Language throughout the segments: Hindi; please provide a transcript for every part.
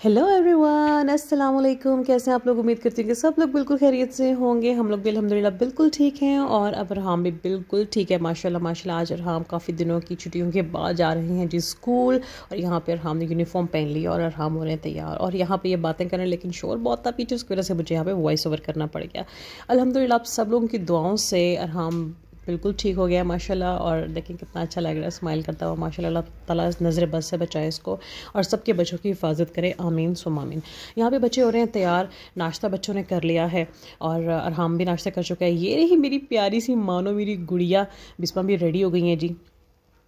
हेलो एवरीवन, अस्सलाम वालेकुम। कैसे हैं आप लोग? उम्मीद करती हूँ कि सब लोग बिल्कुल खैरियत से होंगे। हम लोग भी अल्हम्दुलिल्लाह बिल्कुल ठीक हैं और अब अरहाम भी बिल्कुल ठीक है माशाल्लाह माशाल्लाह। आज अरहाम काफ़ी दिनों की छुट्टियों के बाद जा रहे हैं जी स्कूल, और यहाँ पे अरहाम ने यूनिफॉर्म पहन ली और अरहाम हो रहे हैं तैयार। और यहाँ पे ये बातें करें लेकिन शोर बहुत था पीछे, उसकी वजह से मुझे यहाँ पे वॉइस ओवर करना पड़ गया। अल्हम्दुलिल्लाह आप सब लोगों की दुआओं से अरहाम बिल्कुल ठीक हो गया माशाल्लाह। और देखें कितना अच्छा लग रहा है स्माइल करता हुआ माशाल्लाह। अल्लाह ताला नज़र बद से बचाए इसको और सबके बच्चों की हिफाजत करे, आमीन सुम आमीन। यहाँ पे बच्चे हो रहे हैं तैयार, नाश्ता बच्चों ने कर लिया है और अरहाम भी नाश्ता कर चुका है। ये रही मेरी प्यारी सी मानो मेरी गुड़िया बिस्मा भी रेडी हो गई हैं जी।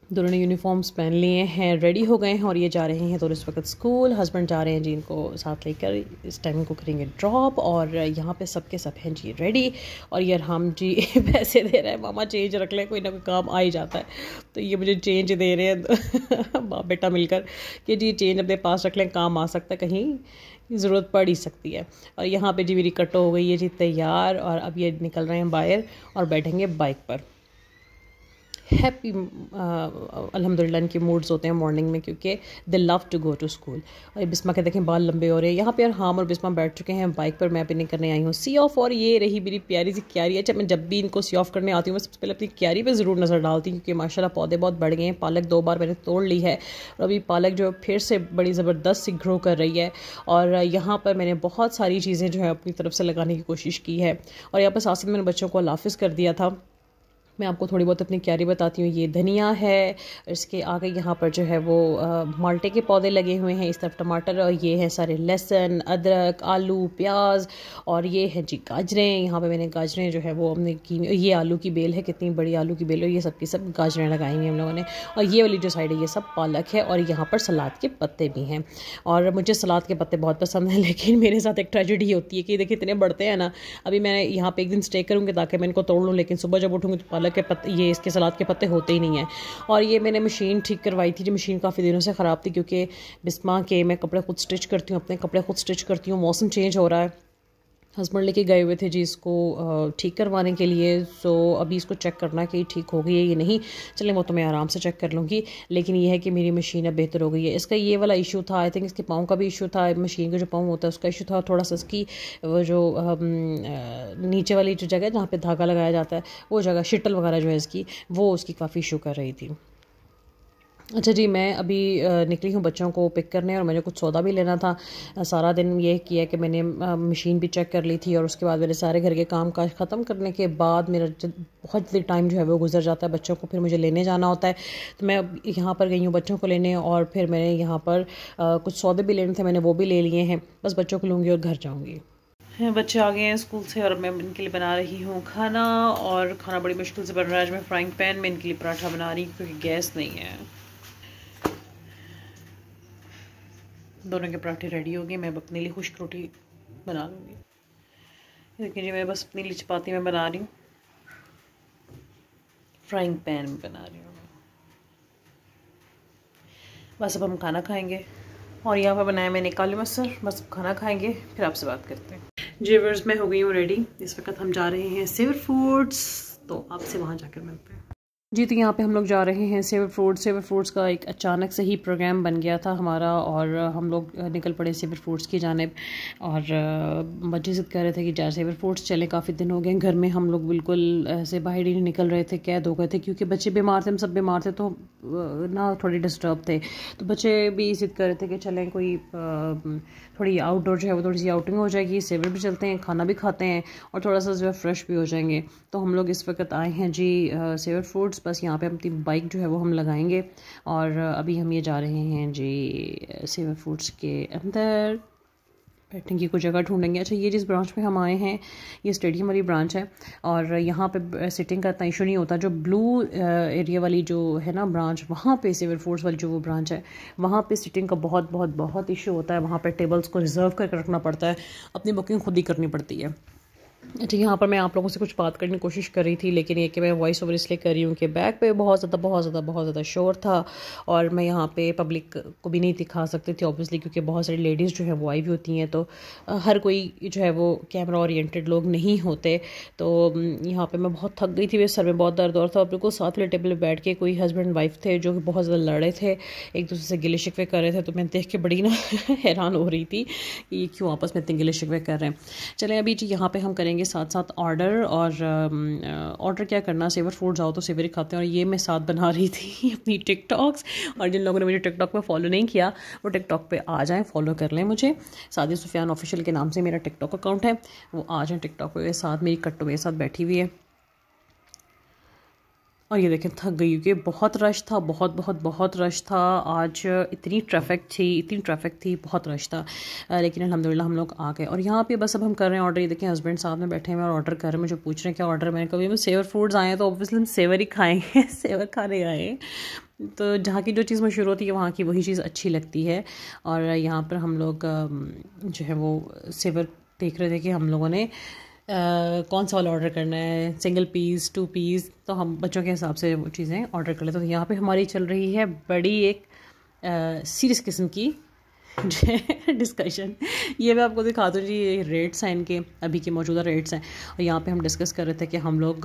दोनों ने यूनिफॉर्म्स पहन लिए हैं, रेडी हो गए हैं और ये जा रहे हैं तो इस वक्त स्कूल। हस्बैंड जा रहे हैं जी इनको साथ लेकर, इस टाइम इनको करेंगे ड्रॉप। और यहाँ पे सबके सब हैं जी रेडी। और ये अरहाम जी पैसे दे रहे हैं, मामा चेंज रख लें, कोई ना कोई काम आ ही जाता है। तो ये मुझे चेंज दे रहे हैं बाप बेटा मिलकर कि जी चेंज अपने पास रख लें, काम आ सकता है, कहीं ज़रूरत पड़ ही सकती है। और यहाँ पे जी मेरी कटो हो गई है जी तैयार और अब ये निकल रहे हैं बाहर और बैठेंगे बाइक पर। हैप्पी अल्हम्दुलिल्लाह इनके मूड्स होते हैं मॉर्निंग में क्योंकि they love to go to school. और बिस्मा के देखें बाल लंबे हो रहे हैं। यहाँ पे अरहाम और बिस्मा बैठ चुके हैं बाइक पर, मैं भी करने आई हूँ सी ऑफ। और ये रही मेरी प्यारी सी क्यारी। अच्छा, मैं जब भी इनको सी ऑफ करने आती हूँ मैं सबसे पहले अपनी क्यारी पे ज़रूर नज़र डालती हूँ क्योंकि माशाल्लाह पौधे बहुत बढ़ गए हैं। पालक 2 बार मैंने तोड़ ली है और अभी पालक जो फिर से बड़ी ज़बरदस्त सी ग्रो कर रही है। और यहाँ पर मैंने बहुत सारी चीज़ें जो है अपनी तरफ से लगाने की कोशिश की है। और यहाँ पर साथ मैंने बच्चों को अल्लाह हाफ़िज़ कर दिया था। मैं आपको थोड़ी बहुत अपनी क्यारी बताती हूँ। ये धनिया है, इसके आगे यहाँ पर जो है वो माल्टे के पौधे लगे हुए हैं, इस तरफ टमाटर, और ये है सारे लहसुन, अदरक, आलू, प्याज। और ये है जी गाजरें। यहाँ पे मैंने गाजरें जो है वो हमने की, ये आलू की बेल है, कितनी बड़ी आलू की बेल है। ये सब की सब गाजरें लगाई हुई हम लोगों ने। और ये वाली जो साइड है ये सब पालक है और यहाँ पर सलाद के पत्ते भी हैं। और मुझे सलाद के पत्ते बहुत पसंद हैं लेकिन मेरे साथ एक ट्रेजेडी होती है कि देखिए इतने बढ़ते हैं ना। अभी मैं यहाँ पे एक दिन स्टे करूँगी ताकि मैं इनको तोड़ लूँ, लेकिन सुबह जब उठूँगी तो पालक के पत्ते, ये इसके सलाद के पत्ते होते ही नहीं हैं। और ये मैंने मशीन ठीक करवाई थी, जो मशीन काफ़ी दिनों से ख़राब थी क्योंकि बिस्मा के मैं कपड़े खुद स्टिच करती हूँ, अपने कपड़े खुद स्टिच करती हूँ। मौसम चेंज हो रहा है, हस्बैंड लेके गए हुए थे जी इसको ठीक करवाने के लिए। सो अभी इसको चेक करना कि ठीक हो गई है या नहीं। चलें वो तो मैं आराम से चेक कर लूँगी, लेकिन ये है कि मेरी मशीन अब बेहतर हो गई है। इसका ये वाला इशू था, आई थिंक इसके पाँव का भी इशू था, मशीन का जो पाँव होता है उसका इशू था थोड़ा सा। इसकी वो जो नीचे वाली जो जगह है जहाँ पर धागा लगाया जाता है वो जगह, शिटल वगैरह जो है इसकी, वो उसकी काफ़ी इशू कर रही थी। अच्छा जी, मैं अभी निकली हूँ बच्चों को पिक करने और मुझे कुछ सौदा भी लेना था। सारा दिन ये किया कि मैंने मशीन भी चेक कर ली थी और उसके बाद मेरे सारे घर के काम काज ख़त्म करने के बाद मेरा बहुत देर टाइम जो है वो गुजर जाता है। बच्चों को फिर मुझे लेने जाना होता है, तो मैं अब यहाँ पर गई हूँ बच्चों को लेने और फिर मैंने यहाँ पर कुछ सौदे भी लेने थे, मैंने वो भी ले लिए हैं। बस बच्चों को लूँगी और घर जाऊँगी। बच्चे आ गए हैं स्कूल से और मैं इनके लिए बना रही हूँ खाना। और खाना बड़ी मुश्किल से बन रहा है। आज मैं फ्राइंग पैन में इनके लिए पराठा बना रही हूँ क्योंकि गैस नहीं है। दोनों के पराठे रेडी हो गए, मैं अपने लिए खुश्क रोटी बना लूँगी। देखिए जी, मैं बस अपने लिए चपाती में बना रही हूँ, फ्राइंग पैन में बना रही हूँ। बस अब हम खाना खाएंगे और यहाँ पर बनाया मैंने काली मसर। बस खाना खाएंगे फिर आपसे बात करते हैं। जी व्यूअर्स, मैं हो गई हूँ रेडी। इस वक्त हम जा रहे हैं सेवर फूड्स, तो आपसे वहाँ जाकर मिलते हैं। जी, तो यहाँ पे हम लोग जा रहे हैं सेवर फ्रूट्स का एक अचानक से ही प्रोग्राम बन गया था हमारा और हम लोग निकल पड़े सेवर फ्रूट्स की जानिब। और बच्चे ज़िद कर रहे थे कि जा सेवर फ्रूट्स चले, काफ़ी दिन हो गए घर में हम लोग बिल्कुल ऐसे बाहर ही नहीं निकल रहे थे, कैद हो गए थे क्योंकि बच्चे बीमार थे, हम सब बीमार थे, तो ना थोड़ी डिस्टर्ब थे। तो बच्चे भी ज़िद कर रहे थे कि चलें कोई थोड़ी आउटडोर जो है वो थोड़ी सी आउटिंग हो जाएगी, सेवर भी चलते हैं, खाना भी खाते हैं और थोड़ा सा जो है फ्रेश भी हो जाएंगे। तो हम लोग इस वक्त आए हैं जी सेवर फ्रूट्स। बस यहाँ पे अपनी बाइक जो है वो हम लगाएंगे और अभी हम ये जा रहे हैं जी सेवर फ्रूट्स के अंदर, बैठने की कोई जगह ढूंढेंगे। अच्छा, ये जिस ब्रांच में हम आए हैं ये स्टेडियम वाली ब्रांच है और यहाँ पे सिटिंग का इतना इशू नहीं होता। जो ब्लू एरिया वाली जो है ना ब्रांच, वहाँ पे सेवर फ्रूट्स वाली जो वो ब्रांच है वहाँ पे सिटिंग का बहुत बहुत बहुत इशू होता है। वहाँ पे टेबल्स को रिज़र्व करके रखना पड़ता है, अपनी बुकिंग खुद ही करनी पड़ती है। अच्छा, यहाँ पर मैं आप लोगों से कुछ बात करने की कोशिश कर रही थी, लेकिन ये कि मैं वॉइस ओवर इसलिए कर रही हूँ कि बैक पे बहुत ज़्यादा शोर था और मैं यहाँ पे पब्लिक को भी नहीं दिखा सकती थी ऑब्वियसली, क्योंकि बहुत सारी लेडीज़ जो है वो आई हुई होती हैं, तो हर कोई जो है वो कैमरा ओरिएंटेड लोग नहीं होते। तो यहाँ पे मैं बहुत थक गई थी, मेरे सर में बहुत दर्द और था, और बिल्कुल साथ वाले टेबल पर बैठ के कोई हस्बैंड वाइफ थे जो कि बहुत ज़्यादा लड़े थे, एक दूसरे से गिले शिकवे कर रहे थे। तो मैं देख के बड़ी ना हैरान हो रही थी कि ये क्यों आपस में इतने गिले शिकवे कर रहे हैं। चलें अभी जी यहाँ पे हम करेंगे साथ साथ ऑर्डर। और ऑर्डर क्या करना, सेवर फूड जाओ तो सेवर ही खाते हैं। और ये मैं साथ बना रही थी अपनी टिकटॉक्स, और जिन लोगों ने मुझे टिकटॉक पे फॉलो नहीं किया वो टिकटॉक पे आ जाएं, फॉलो कर लें मुझे। सादिया सुफियान ऑफिशियल के नाम से मेरा टिकटॉक अकाउंट है, वो आ जाएं टिकटॉक पे। साथ मेरी कट्टू मेरे साथ बैठी हुई है। और ये देखें थक गई क्योंकि बहुत रश था, बहुत रश था आज। इतनी ट्रैफिक थी, बहुत रश था। लेकिन अल्हम्दुलिल्लाह हम लोग आ गए। और यहाँ पे बस अब हम कर रहे हैं ऑर्डर। ये देखें हस्बैंड साथ में बैठे हैं और ऑर्डर कर रहे हैं, मुझे पूछ रहे हैं क्या ऑर्डर। मैंने कभी सेवर फूड्स आए हैं तो ऑब्वियसली हम सेवर ही खाएंगे सेवर खाने आए हैं। तो जहाँ की जो चीज़ मशहूर होती है वहाँ की वही चीज़ अच्छी लगती है। और यहाँ पर हम लोग जो है वो सेवर देख रहे थे कि हम लोगों ने कौन सा वाला ऑर्डर करना है, सिंगल पीस, 2 पीस, तो हम बच्चों के हिसाब से वो चीज़ें ऑर्डर कर लेते। तो यहाँ पे हमारी चल रही है बड़ी एक सीरियस किस्म की डिस्कशन। ये मैं आपको दिखा दूँ जी, ये रेट्स हैं इनके, अभी के मौजूदा रेट्स हैं। और यहाँ पे हम डिस्कस कर रहे थे कि हम लोग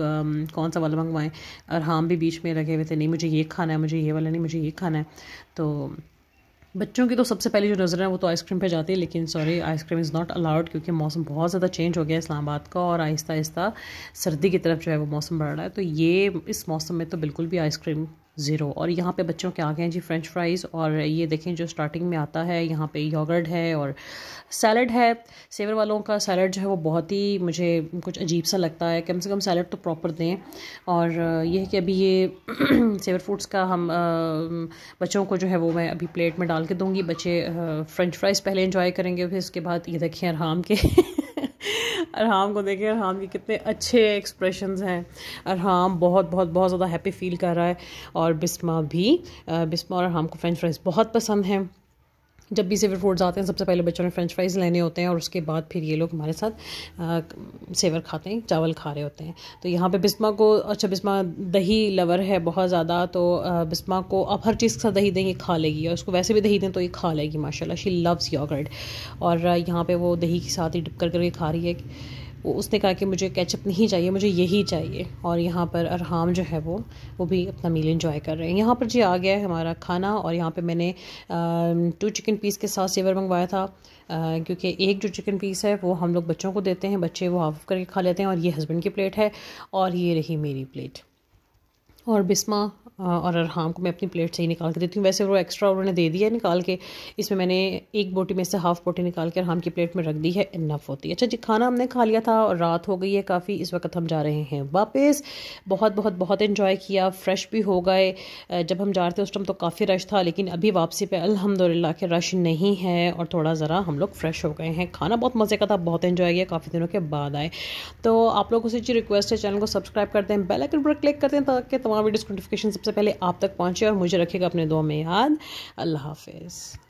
कौन सा वाला मंगवाएं। और हम भी बीच में लगे हुए थे, नहीं मुझे ये खाना है, मुझे ये वाला नहीं, मुझे ये खाना है। तो बच्चों की तो सबसे पहली जो नज़र है वो तो आइसक्रीम पे जाती है, लेकिन sorry ice cream is not allowed, क्योंकि मौसम बहुत ज़्यादा चेंज हो गया इस्लामाबाद का, और आहिस्ता आहिस्ता सर्दी की तरफ जो है वो मौसम बढ़ रहा है। तो ये इस मौसम में तो बिल्कुल भी आइसक्रीम ज़ीरो। और यहाँ पे बच्चों के आ गए हैं जी फ्रेंच फ्राइज़, और ये देखें जो स्टार्टिंग में आता है यहाँ पे योगर्ट है और सैलड है। सेवर वालों का सैलड जो है वो बहुत ही मुझे कुछ अजीब सा लगता है, कम से कम सैलड तो प्रॉपर दें। और ये है कि अभी ये सेवर फूड्स का हम बच्चों को जो है वो मैं अभी प्लेट में डाल के दूँगी। बच्चे फ्रेंच फ्राइज़ पहले इंजॉय करेंगे, फिर उसके बाद ये देखें अरहाम के अरहाम को देखें, अरहाम के कितने अच्छे एक्सप्रेशंस हैं। अरहाम बहुत ज़्यादा हैप्पी फील कर रहा है। और बिस्मा भी, बिस्मा और अरहाम को फ्रेंच फ्राइज़ बहुत पसंद हैं। जब भी सेवर फूड्स आते हैं सबसे पहले बच्चों ने फ्रेंच फ्राइज़ लेने होते हैं, और उसके बाद फिर ये लोग हमारे साथ सेवर खाते हैं, चावल खा रहे होते हैं। तो यहाँ पे बिस्मा को, अच्छा बिस्मा दही लवर है बहुत ज़्यादा, तो बिस्मा को आप हर चीज़ के साथ दही देंगे खा लेगी, और उसको वैसे भी दही दें तो ये खा लेगी माशाल्लाह। She loves yogurt. और यहाँ पे वो दही के साथ ही डिप कर करके खा रही है। वो उसने कहा कि मुझे केचप नहीं चाहिए, मुझे यही चाहिए। और यहाँ पर अरहाम जो है वो भी अपना मील एंजॉय कर रहे हैं। यहाँ पर जी आ गया है हमारा खाना, और यहाँ पे मैंने 2 चिकन पीस के साथ सेवर मंगवाया था, क्योंकि एक जो चिकन पीस है वो हम लोग बच्चों को देते हैं, बच्चे वो हाफ करके खा लेते हैं। और ये हस्बैंड की प्लेट है, और ये रही मेरी प्लेट। और बिस्मा और अरहाम को मैं अपनी प्लेट से ही निकाल के देती हूँ। वैसे वो एक्स्ट्रा उन्होंने दे दिया है निकाल के, इसमें मैंने एक बोटी में से हाफ़ बोटी निकाल के अरहाम की प्लेट में रख दी है, इनफ होती है। अच्छा जी, खाना हमने खा लिया था और रात हो गई है काफ़ी। इस वक्त हम जा रहे हैं वापस। बहुत इन्जॉय किया, फ्रेश भी हो गए। जब हम जा रहे थे उस टाइम तो काफ़ी रश था, लेकिन अभी वापसी पे अल्हम्दुलिल्लाह के रश नहीं है, और थोड़ा ज़रा हम लोग फ्रेश हो गए हैं। खाना बहुत मज़े का था, बहुत इन्जॉय किया, काफ़ी दिनों के बाद आए। तो आप लोगों से जी रिक्वेस्ट है, चैनल को सब्सक्राइब करते हैं, बेल आइकन पर क्लिक करते हैं, ताकि तमाम वीडियोज़ की नोटिफिकेशन सबसे पहले आप तक पहुँचे, और मुझे रखिएगा अपने दुआ में याद। अल्लाह हाफिज़।